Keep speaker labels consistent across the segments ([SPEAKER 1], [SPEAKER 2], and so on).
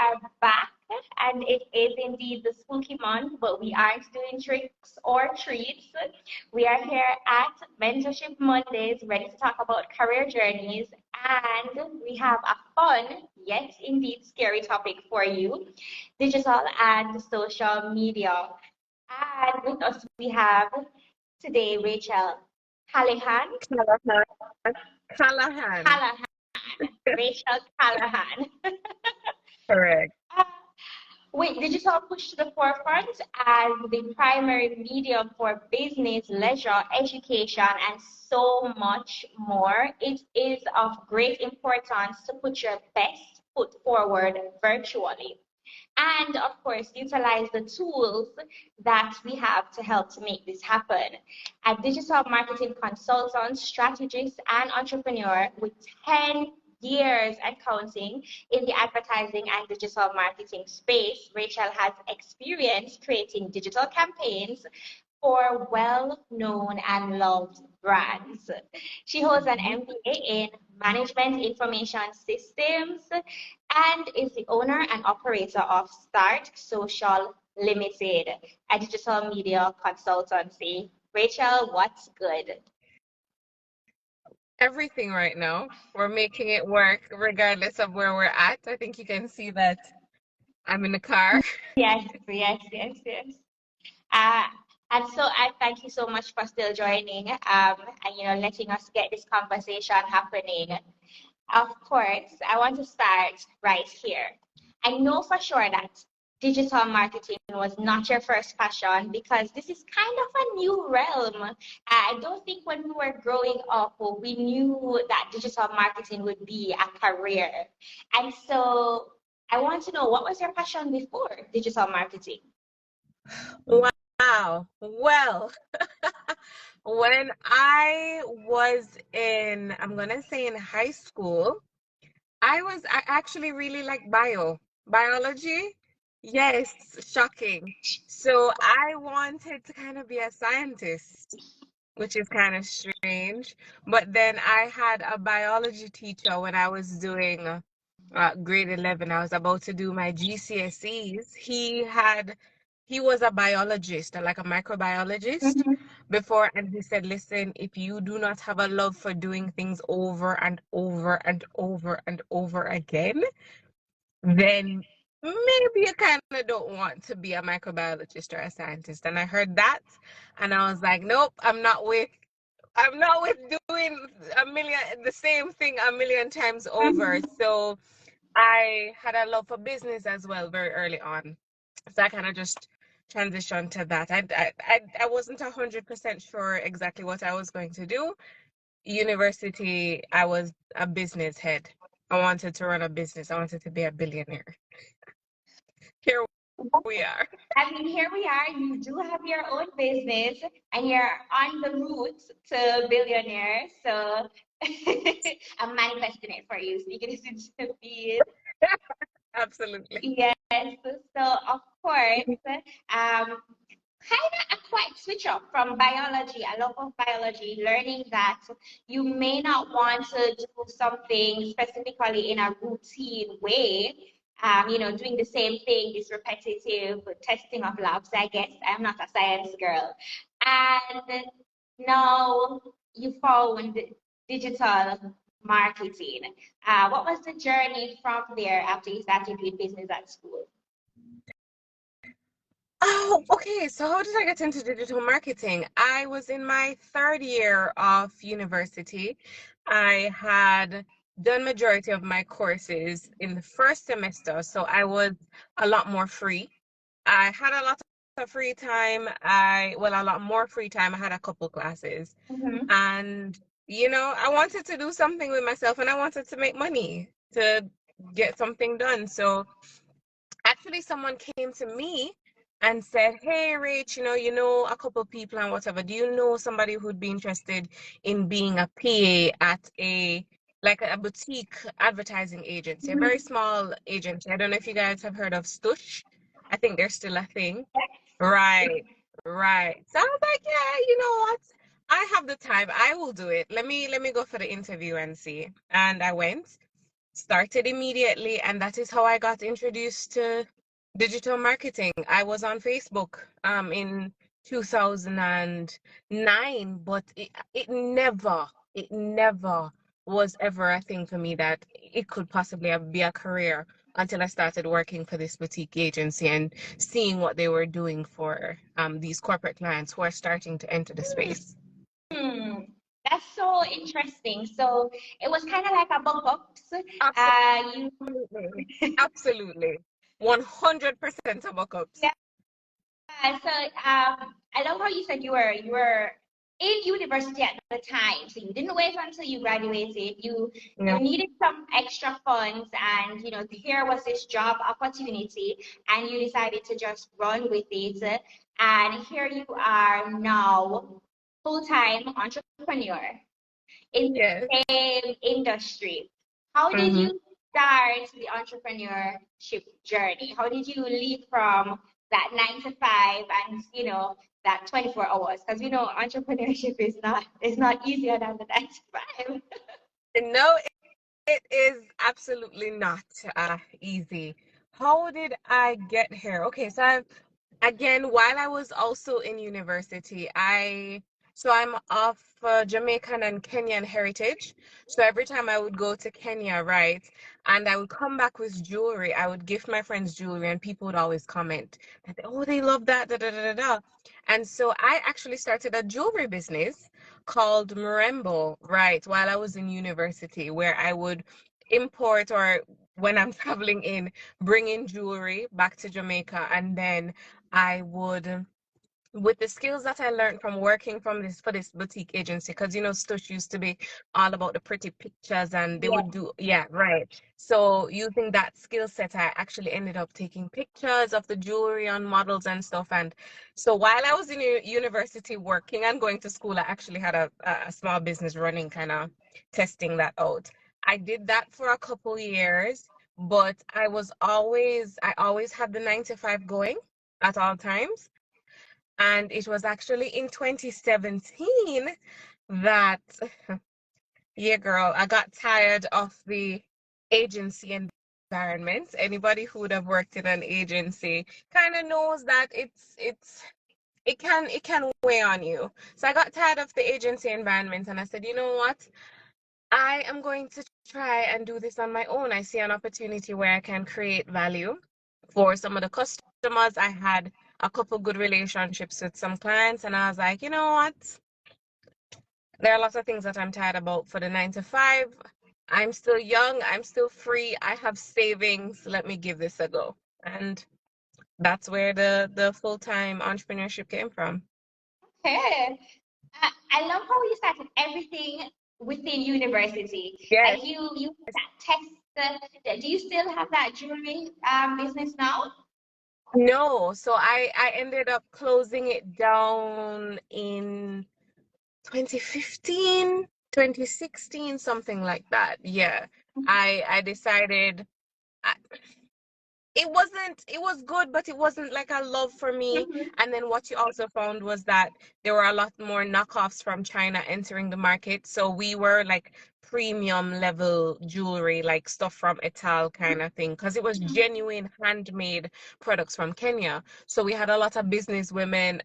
[SPEAKER 1] are back, and it is indeed the spooky month, but we aren't doing tricks or treats. We are here at Mentorship Mondays, ready to talk about career journeys, and we have a fun, yet indeed scary topic for you: digital and social media. And with us, we have today Racheal Callaghan.
[SPEAKER 2] Callaghan. Callaghan.
[SPEAKER 1] Callaghan. Racheal Callaghan.
[SPEAKER 2] Correct.
[SPEAKER 1] With digital pushed to the forefront as the primary medium for business, leisure, education, and so much more, it is of great importance to put your best foot forward virtually. And of course, utilize the tools that we have to help to make this happen. A digital marketing consultant, strategist, and entrepreneur with 10 years and counting in the advertising and digital marketing space, Racheal has experience creating digital campaigns for well-known and loved brands. She holds an MBA in Management Information Systems and is the owner and operator of Start Social Limited, a digital media consultancy. Racheal, what's good?
[SPEAKER 2] Everything right now. We're making it work regardless of where we're at. I think you can see that I'm in the car.
[SPEAKER 1] Yes, yes, yes, yes. Uh, and so I thank you so much for still joining and letting us get this conversation happening. Of course, I want to start right here. I know for sure that digital marketing was not your first passion because this is kind of a new realm. I don't think when we were growing up, we knew that digital marketing would be a career. And so I want to know, what was your passion before digital marketing?
[SPEAKER 2] Wow. Well, when I was I'm gonna say in high school, I actually really like biology. Yes, shocking. So I wanted to kind of be a scientist, which is kind of strange. But then I had a biology teacher when I was doing grade 11. I was about to do my GCSEs. He was a biologist, like a microbiologist
[SPEAKER 1] Mhm.
[SPEAKER 2] before, and he said, listen, if you do not have a love for doing things over and over and over and over again, then maybe you kind of don't want to be a microbiologist or a scientist. And I heard that, and I was like, nope, I'm not with doing the same thing a million times over.
[SPEAKER 1] Mhm.
[SPEAKER 2] So I had a love for business as well very early on. So I kind of just transitioned to that. I wasn't 100% sure exactly what I was going to do. University, I was a business head. I wanted to run a business. I wanted to be a billionaire. Here we are.
[SPEAKER 1] I mean, here we are. You do have your own business and you're on the route to billionaire. So I'm manifesting it for you. So you can listen to me.
[SPEAKER 2] Absolutely.
[SPEAKER 1] Yes. So, of course, kind of a quite switch up from biology, a love of biology, learning that you may not want to do something specifically in a routine way. Doing the same thing, this repetitive testing of labs. I guess I'm not a science girl. And now you found digital marketing. What was the journey from there after you started doing business at school?
[SPEAKER 2] Oh, okay. So how did I get into digital marketing? I was in my third year of university. I had done majority of my courses in the first semester, so I was a lot more free. I had a lot of free time. A lot more free time. I had a couple classes,
[SPEAKER 1] Mm-hmm.
[SPEAKER 2] and I wanted to do something with myself, and I wanted to make money to get something done. So actually, someone came to me and said, "Hey, Rach, you know a couple people and whatever. Do you know somebody who'd be interested in being a PA at a boutique advertising agency, a very small agency? I don't know if you guys have heard of Stush. I think they're still a thing." Right, right. So I was like, "Yeah, you know what? I have the time. I will do it. Let me go for the interview and see." And I went. started immediately, and that is how I got introduced to digital marketing. I was on Facebook in 2009, but it never was ever a thing for me that it could possibly be a career until I started working for this boutique agency and seeing what they were doing for these corporate clients who are starting to enter the space.
[SPEAKER 1] Hmm, that's so interesting. So it was kind of like a box. You
[SPEAKER 2] Absolutely. Absolutely. 100% of backups.
[SPEAKER 1] Yeah. So I love how you said you were in university at the time, so you didn't wait until you graduated. You
[SPEAKER 2] Yeah.
[SPEAKER 1] needed some extra funds, and here was this job opportunity, and you decided to just run with it. And here you are now, full-time entrepreneur in
[SPEAKER 2] Yes.
[SPEAKER 1] the same industry. How did
[SPEAKER 2] Hmm.
[SPEAKER 1] you start the entrepreneurship journey? How did you leave from that 9 to 5 and that 24 hours? Because entrepreneurship is not easier than the 9 to 5.
[SPEAKER 2] No, it is absolutely not easy. How did I get here? Okay, so again, while I was also in university, I'm of Jamaican and Kenyan heritage. So every time I would go to Kenya, right, and I would come back with jewelry, I would gift my friends jewelry, and people would always comment that, oh, they love that, da da da da da. And so I actually started a jewelry business called Marembo, right, while I was in university, where I would import, or when I'm traveling in, bring in jewelry back to Jamaica, and then I would, with the skills that I learned from working for this boutique agency, because Stush used to be all about the pretty pictures, and they
[SPEAKER 1] Yeah.
[SPEAKER 2] would do, yeah, right. So using that skill set, I actually ended up taking pictures of the jewelry on models and stuff. And so while I was in university working and going to school, I actually had a small business running, kind of testing that out. I did that for a couple years, but I always had the 9 to 5 going at all times. And it was actually in 2017 that, yeah, girl, I got tired of the agency environment. Anybody who would have worked in an agency kind of knows that it can weigh on you. So I got tired of the agency environment, and I said, you know what? I am going to try and do this on my own. I see an opportunity where I can create value for some of the customers. I had a couple good relationships with some clients, and I was like, you know what? There are lots of things that I'm tired about for the 9 to 5. I'm still young, I'm still free, I have savings. Let me give this a go. And that's where the full-time entrepreneurship came from.
[SPEAKER 1] Okay. I love how you started everything within university.
[SPEAKER 2] Yes.
[SPEAKER 1] Like you test. Do you still have that jewelry business now?
[SPEAKER 2] No, so I ended up closing it down in 2015, 2016, something like that. Yeah. I decided I, it was good, but it wasn't like a love for me.
[SPEAKER 1] Mhm.
[SPEAKER 2] And then what you also found was that there were a lot more knockoffs from China entering the market. So we were like premium level jewelry, like stuff from Etal kind of thing, because it was genuine handmade products from Kenya. So we had a lot of business women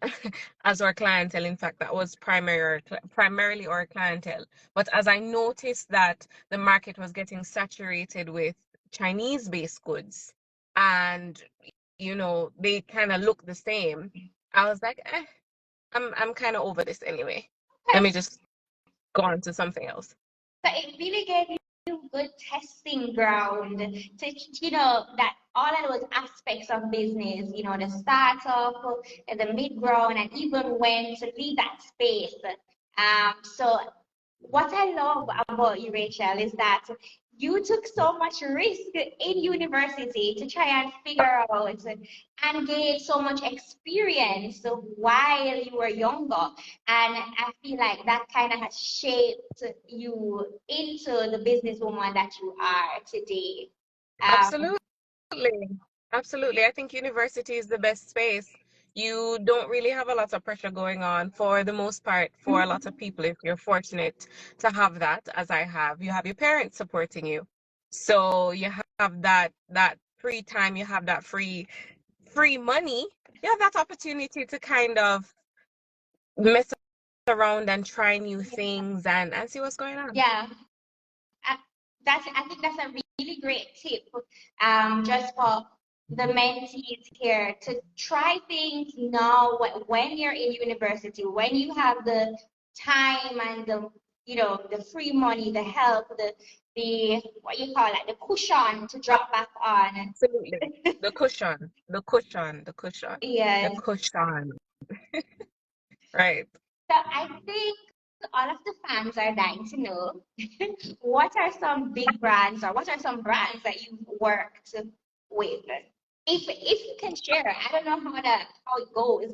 [SPEAKER 2] as our clientele. In fact, that was primarily our clientele. But as I noticed that the market was getting saturated with Chinese based goods, and they kind of look the same, I was like, I'm kind of over this anyway. Let me just go on to something else.
[SPEAKER 1] So it really gave you good testing ground to, that all of those aspects of business, the startup, the mid ground, and even when to leave that space. So what I love about you, Rachel, is that you took so much risk in university to try and figure out and gain so much experience while you were younger. And I feel like that kind of has shaped you into the businesswoman that you are today. Um,
[SPEAKER 2] Absolutely. Absolutely. I think university is the best space. You don't really have a lot of pressure going on for the most part, for a lot of people, if you're fortunate to have that, as I have. You have your parents supporting you. So you have that free time, you have that free money, you have that opportunity to kind of mess around and try new things and see what's going on.
[SPEAKER 1] Yeah, I, I think that's a really great tip. Just for the mentees here to try things now when you're in university, when you have the time and the the free money, the help, the what you call it, the cushion to drop back on.
[SPEAKER 2] Absolutely. The cushion, the cushion, the cushion, the
[SPEAKER 1] Yes.
[SPEAKER 2] cushion. Right.
[SPEAKER 1] So I think all of the fans are dying to know what are some big brands or what are some brands that you've worked with? If you can share, I don't know how it goes.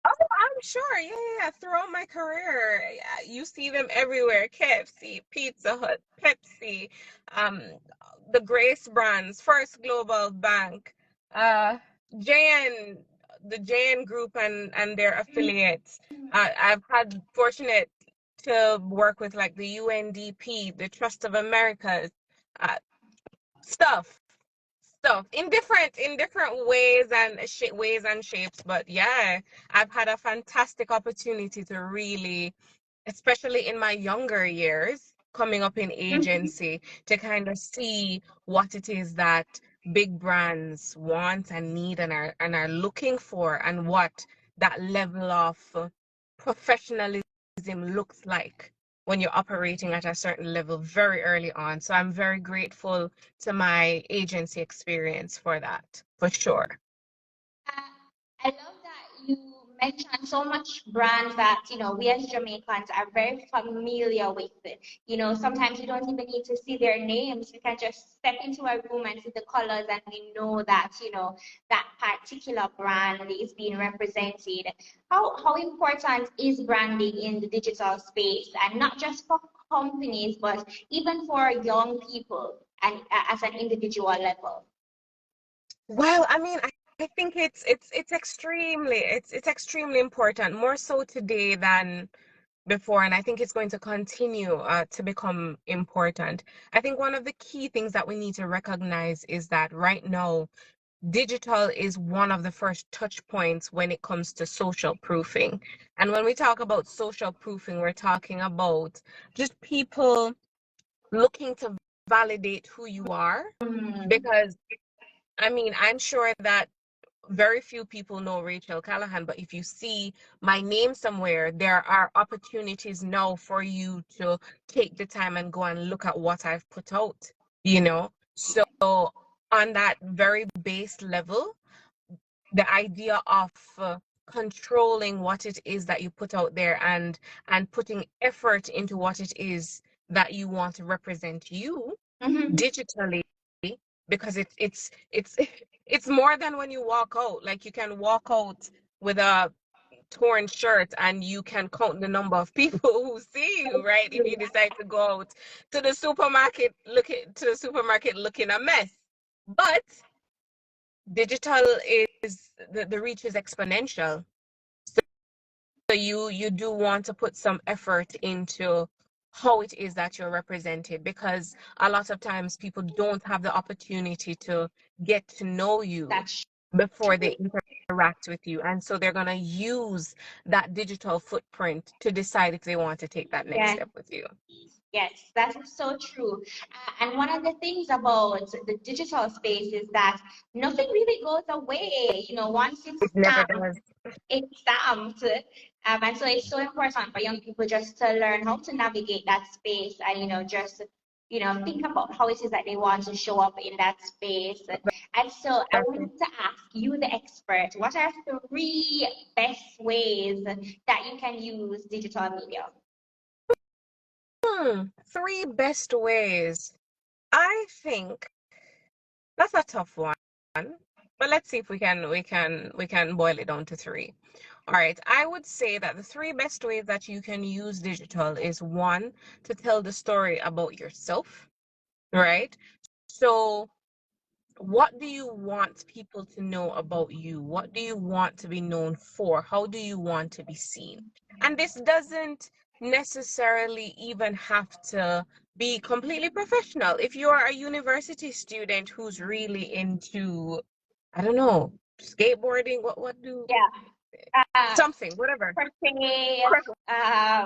[SPEAKER 2] Oh, I'm sure. Yeah, yeah, yeah. Throughout my career, yeah, you see them everywhere. KFC, Pizza Hut, Pepsi, um, the Grace brands, First Global Bank, uh, JN, the JN Group and their affiliates. I've had fortunate to work with like the UNDP, the Trust of Americas, uh, stuff stuff in different ways and ways and shapes. But yeah, I've had a fantastic opportunity to really, especially in my younger years coming up in agency, to kind of see what it is that big brands want and need and are looking for, and what that level of professionalism looks like when you're operating at a certain level very early on. So I'm very grateful to my agency experience for that, for sure.
[SPEAKER 1] I love that you mentioned so much brands that, we as Jamaicans are very familiar with. Sometimes you don't even need to see their names. You can just step into a room and see the colors and we know that, that particular brand is being represented. How important is branding in the digital space, and not just for companies, but even for young people and as an individual level?
[SPEAKER 2] Well, I mean, I think it's extremely important, more so today than before, and I think it's going to continue to become important. I think one of the key things that we need to recognize is that right now, digital is one of the first touch points when it comes to social proofing. And when we talk about social proofing, we're talking about just people looking to validate who you are.
[SPEAKER 1] Mm.
[SPEAKER 2] Because, I mean, I'm sure that very few people know Racheal Callaghan, but if you see my name somewhere, there are opportunities now for you to take the time and go and look at what I've put out, you know? So on that very base level, the idea of controlling what it is that you put out there and putting effort into what it is that you want to represent you
[SPEAKER 1] Mhm.
[SPEAKER 2] digitally, because it's it's more than when you walk out. Like, you can walk out with a torn shirt and you can count the number of people who see you, right? If you decide to go out to the supermarket looking a mess. But digital is the reach is exponential. So you do want to put some effort into how it is that you're represented, because a lot of times people don't have the opportunity to get to know you
[SPEAKER 1] That's
[SPEAKER 2] before
[SPEAKER 1] true.
[SPEAKER 2] they interact with you. And so they're going to use that digital footprint to decide if they want to take that next
[SPEAKER 1] Yes,
[SPEAKER 2] step with you.
[SPEAKER 1] yes, that is so true. And one of the things about the digital space is that nothing really goes away. Once
[SPEAKER 2] It never does.
[SPEAKER 1] it's stamped. And so it's so important for young people just to learn how to navigate that space and, just, think about how it is that they want to show up in that space. And so I
[SPEAKER 2] Exactly.
[SPEAKER 1] wanted to ask you, the expert, what are three best ways that you can use digital media?
[SPEAKER 2] Three best ways. I think that's a tough one, but let's see if we can boil it down to three. All right, I would say that the three best ways that you can use digital is, one, to tell the story about yourself, right? So, what do you want people to know about you? What do you want to be known for? How do you want to be seen? And this doesn't necessarily even have to be completely professional. If you are a university student who's really into, I don't know, skateboarding, what do
[SPEAKER 1] Yeah.
[SPEAKER 2] something, whatever,
[SPEAKER 1] Crochet.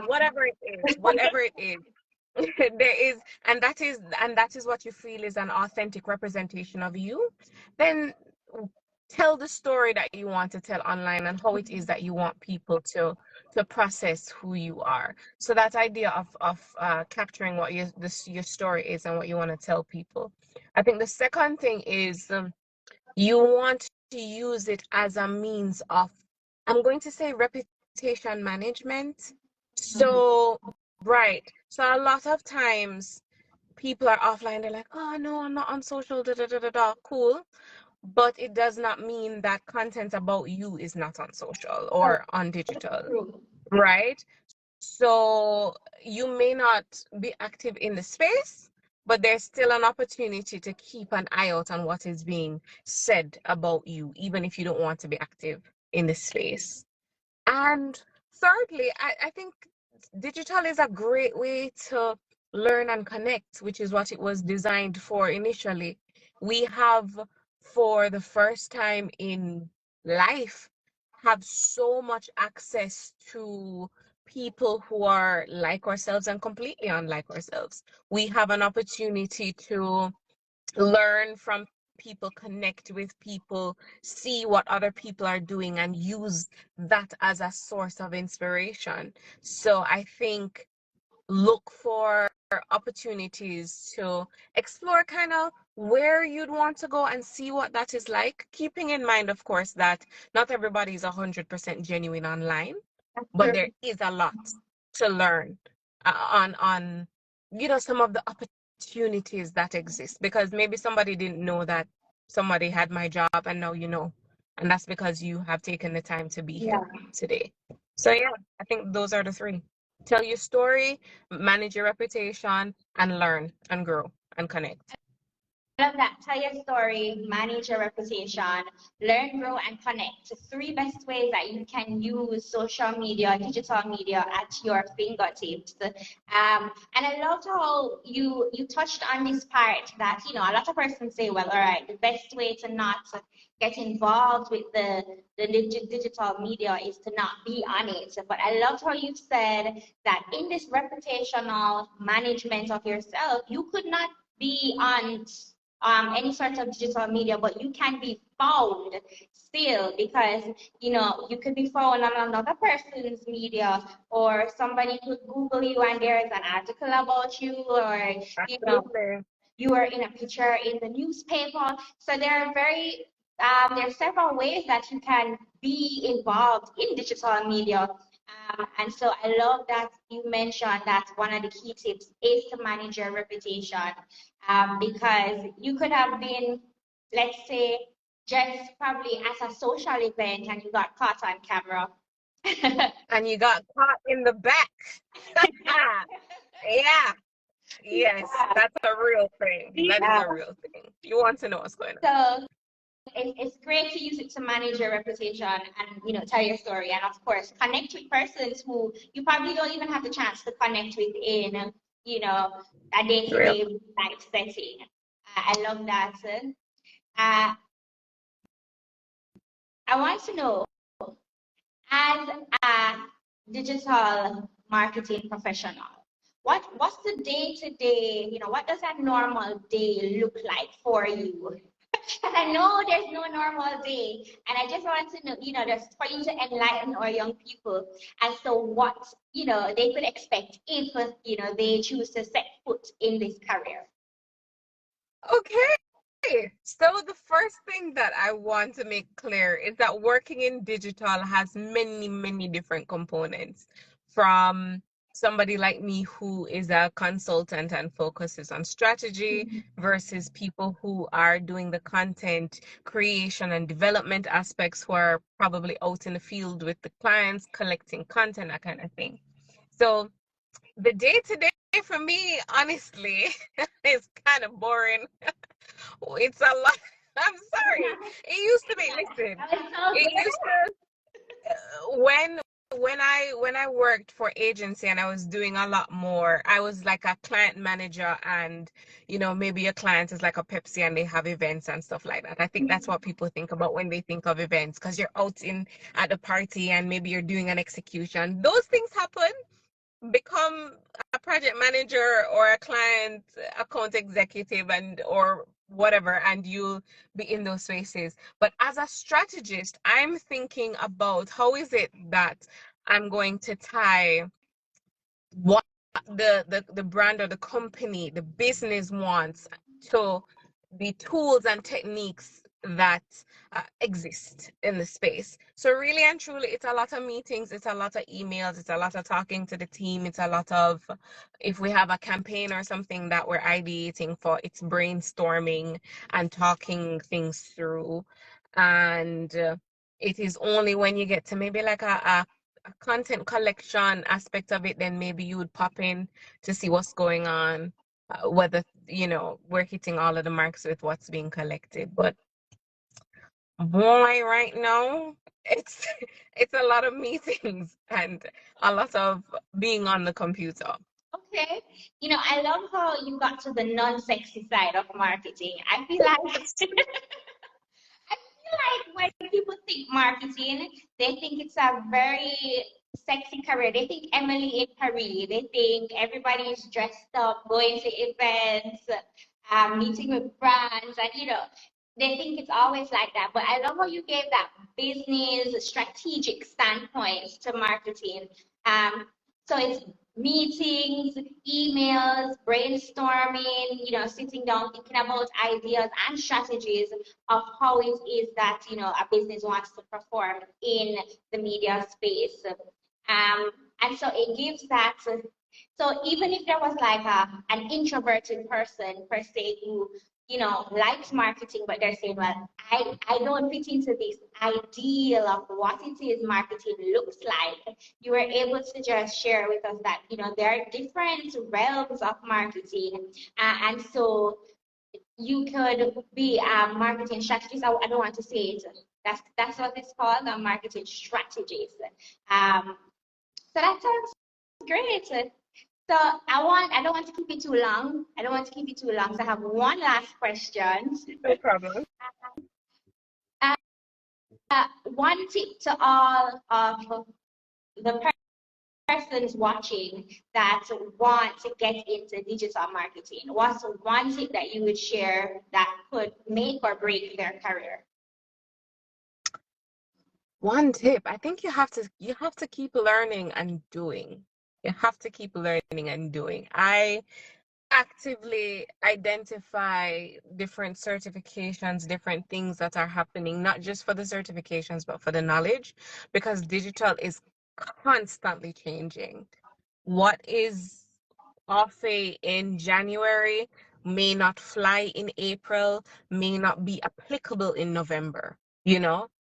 [SPEAKER 2] whatever it is, there is, and that is what you feel is an authentic representation of you, then tell the story that you want to tell online and how it is that you want people to process who you are. So that idea of capturing what your story is and what you want to tell people. I think the second thing is, you want to use it as a means of, I'm going to say, reputation management.
[SPEAKER 1] Mhm.
[SPEAKER 2] So, right. So a lot of times people are offline, they're like, oh no, I'm not on social, da da da da da. Cool. But it does not mean that content about you is not on social
[SPEAKER 1] Oh,
[SPEAKER 2] or on digital,
[SPEAKER 1] true.
[SPEAKER 2] right? So you may not be active in the space, but there's still an opportunity to keep an eye out on what is being said about you, even if you don't want to be active in the space. And thirdly, I think digital is a great way to learn and connect, which is what it was designed for initially. We have, for the first time in life, have so much access to people who are like ourselves and completely unlike ourselves. We have an opportunity to learn from people, connect with people, see what other people are doing, and use that as a source of inspiration. So I think look for opportunities to explore kind of where you'd want to go and see what that is like, keeping in mind, of course, that not everybody is 100% genuine online,
[SPEAKER 1] That's
[SPEAKER 2] but there
[SPEAKER 1] true.
[SPEAKER 2] is a lot to learn on some of the opportunities that exist, because maybe somebody didn't know that somebody had my job, and now you know, and that's because you have taken the time to be here
[SPEAKER 1] Yeah.
[SPEAKER 2] today. So yeah, I think those are the three: tell your story, manage your reputation, and learn and grow and connect.
[SPEAKER 1] Love that. Tell your story, manage your reputation, learn, grow, and connect. Three best ways that you can use social media, digital media at your fingertips. And I loved how you touched on this part that, a lot of persons say, well, all right, the best way to not get involved with the digital media is to not be on it. But I loved how you said that in this reputational management of yourself, you could not be on any sort of digital media, but you can be found still because you could be found on another person's media, or somebody could Google you and there's an article about you, or you know
[SPEAKER 2] Absolutely.
[SPEAKER 1] you are in a picture in the newspaper. So there are several ways that you can be involved in digital media. And so I love that you mentioned that one of the key tips is to manage your reputation, because you could have been, let's say, just probably at a social event and you got caught on camera.
[SPEAKER 2] And you got caught in the back. Yeah. Yes,
[SPEAKER 1] Yeah,
[SPEAKER 2] that's a real thing. That is
[SPEAKER 1] yeah.
[SPEAKER 2] a real thing. You want to know what's going on.
[SPEAKER 1] So it's great to use it to manage your reputation and tell your story, and of course connect with persons who you probably don't even have the chance to connect with in a
[SPEAKER 2] Real.
[SPEAKER 1] day-to-day life setting. I love that. Uh, I want to know, as a digital marketing professional, what's the day-to-day, what does a normal day look like for you? Because I know there's no normal day, and I just want to know, just for you to enlighten our young people as to what, they could expect if, they choose to set foot in this career.
[SPEAKER 2] Okay. So the first thing that I want to make clear is that working in digital has many, many different components. From somebody like me who is a consultant and focuses on strategy, versus people who are doing the content creation and development aspects, who are probably out in the field with the clients, collecting content, that kind of thing. So the day to day for me, honestly, is kind of boring. It's a lot. I'm sorry. It used to be, listen,
[SPEAKER 1] That was so
[SPEAKER 2] it
[SPEAKER 1] good.
[SPEAKER 2] used to, when when I worked for agency and I was doing a lot more, I was like a client manager, and maybe your client is like a Pepsi and they have events and stuff like that. I think that's what people think about when they think of events, because you're out in at the party and maybe you're doing an execution. Those things happen. Become a project manager or a client account executive and or whatever, and you'll be in those spaces. But as a strategist, I'm thinking about how is it that I'm going to tie what the brand or the company, the business wants, to the tools and techniques that exist in the space. So really and truly, it's a lot of meetings, it's a lot of emails, it's a lot of talking to the team, it's a lot of, if we have a campaign or something that we're ideating for, it's brainstorming and talking things through. And it is only when you get to maybe like a content collection aspect of it, then maybe you would pop in to see what's going on, whether we're hitting all of the marks with what's being collected. But boy, right now it's it's a lot of meetings and a lot of being on the computer.
[SPEAKER 1] Okay. I love how you got to the non-sexy side of marketing. I feel like I feel like when people think marketing, they think it's a very sexy career. They think Emily in Paris. They think everybody is dressed up, going to events, meeting with brands, and they think it's always like that. But I love how you gave that business strategic standpoint to marketing. Um, so it's meetings, emails, brainstorming, sitting down, thinking about ideas and strategies of how it is that a business wants to perform in the media space. And so it gives that. So even if there was like an introverted person per se who likes marketing, but they're saying, well, I don't fit into this ideal of what it is marketing looks like. You were able to just share with us that there are different realms of marketing, and so you could be a marketing strategist. I don't want to say it. That's what it's called, a marketing strategist. So that sounds great. So I don't want to keep it too long. I don't want to keep it too long. So I have one last question.
[SPEAKER 2] No problem.
[SPEAKER 1] One tip to all of the persons watching that want to get into digital marketing. What's one tip that you would share that could make or break their career?
[SPEAKER 2] One tip, I think you have to keep learning and doing. You have to keep learning and doing. I actively identify different certifications, different things that are happening, not just for the certifications, but for the knowledge, because digital is constantly changing. What is off in January may not fly in April, may not be applicable in November,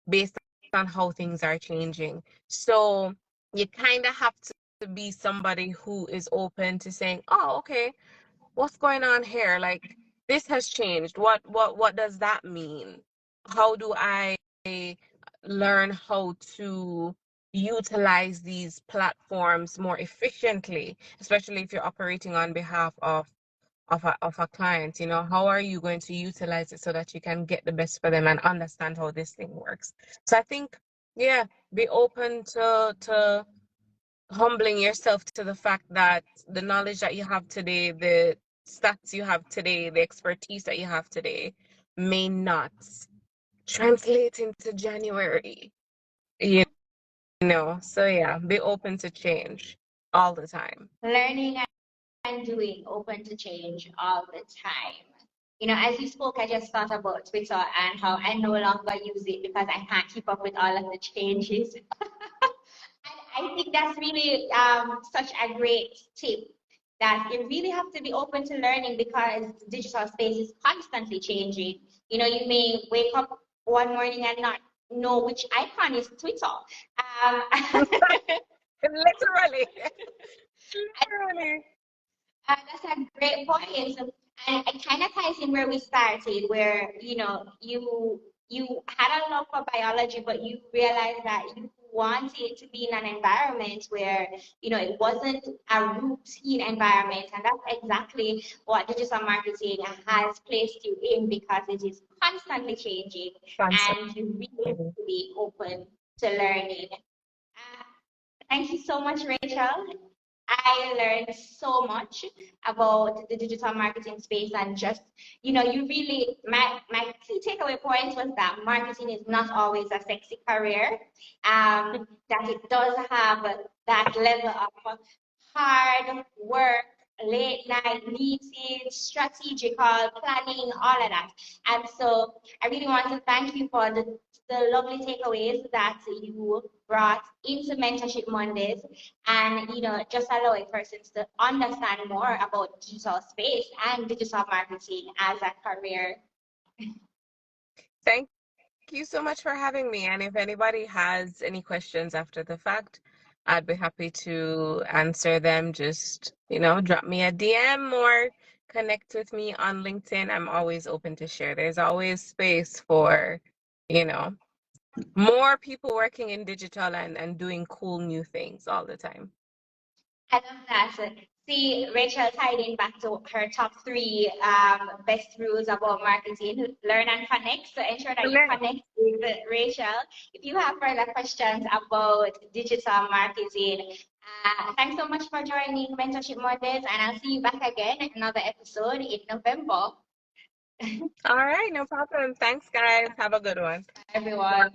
[SPEAKER 2] based on how things are changing. So you kind of have to be somebody who is open to saying, oh, okay, what's going on here? Like, this has changed. What does that mean? How do I learn how to utilize these platforms more efficiently, especially if you're operating on behalf of a client? How are you going to utilize it so that you can get the best for them and understand how this thing works? So I think, yeah, be open to humbling yourself to the fact that the knowledge that you have today, the stats you have today, the expertise that you have today may not translate into January, you So yeah, be open to change all the time.
[SPEAKER 1] Learning and doing, open to change all the time. As you spoke, I just thought about Twitter and how I no longer use it because I can't keep up with all of the changes. I think that's really such a great tip that you really have to be open to learning because the digital space is constantly changing. You may wake up one morning and not know which icon is Twitter.
[SPEAKER 2] Literally. Literally.
[SPEAKER 1] That's a great point. And it kind of ties in where we started, where you had a love for biology, but you realized that you wanted to be in an environment where, it wasn't a routine environment. And that's exactly what digital marketing has placed you in, because it is constantly changing
[SPEAKER 2] Concept.
[SPEAKER 1] and you really have
[SPEAKER 2] Mhm.
[SPEAKER 1] to be open to learning. Uh, Thank you so much, Rachel. I learned so much about the digital marketing space, and just, you really, my key takeaway point was that marketing is not always a sexy career, that it does have that level of hard work, late night meetings, strategical planning, all of that. And so I really want to thank you for the lovely takeaways that you brought into Mentorship Mondays, and just allowing persons to understand more about digital space and digital marketing as a career.
[SPEAKER 2] Thank you so much for having me. And if anybody has any questions after the fact, I'd be happy to answer them. Just, drop me a DM or connect with me on LinkedIn. I'm always open to share. There's always space for, you know, more people working in digital and doing cool new things all the time.
[SPEAKER 1] I love that. See, Rachel tied in back to her top three best rules about marketing: learn and connect. So ensure that you
[SPEAKER 2] Connect.
[SPEAKER 1] connect with Rachel. If you have further questions about digital marketing, thanks so much for joining Mentorship Mondays, and I'll see you back again in another episode in November.
[SPEAKER 2] All right, no problem. Thanks, guys. Have a good one.
[SPEAKER 1] Everyone.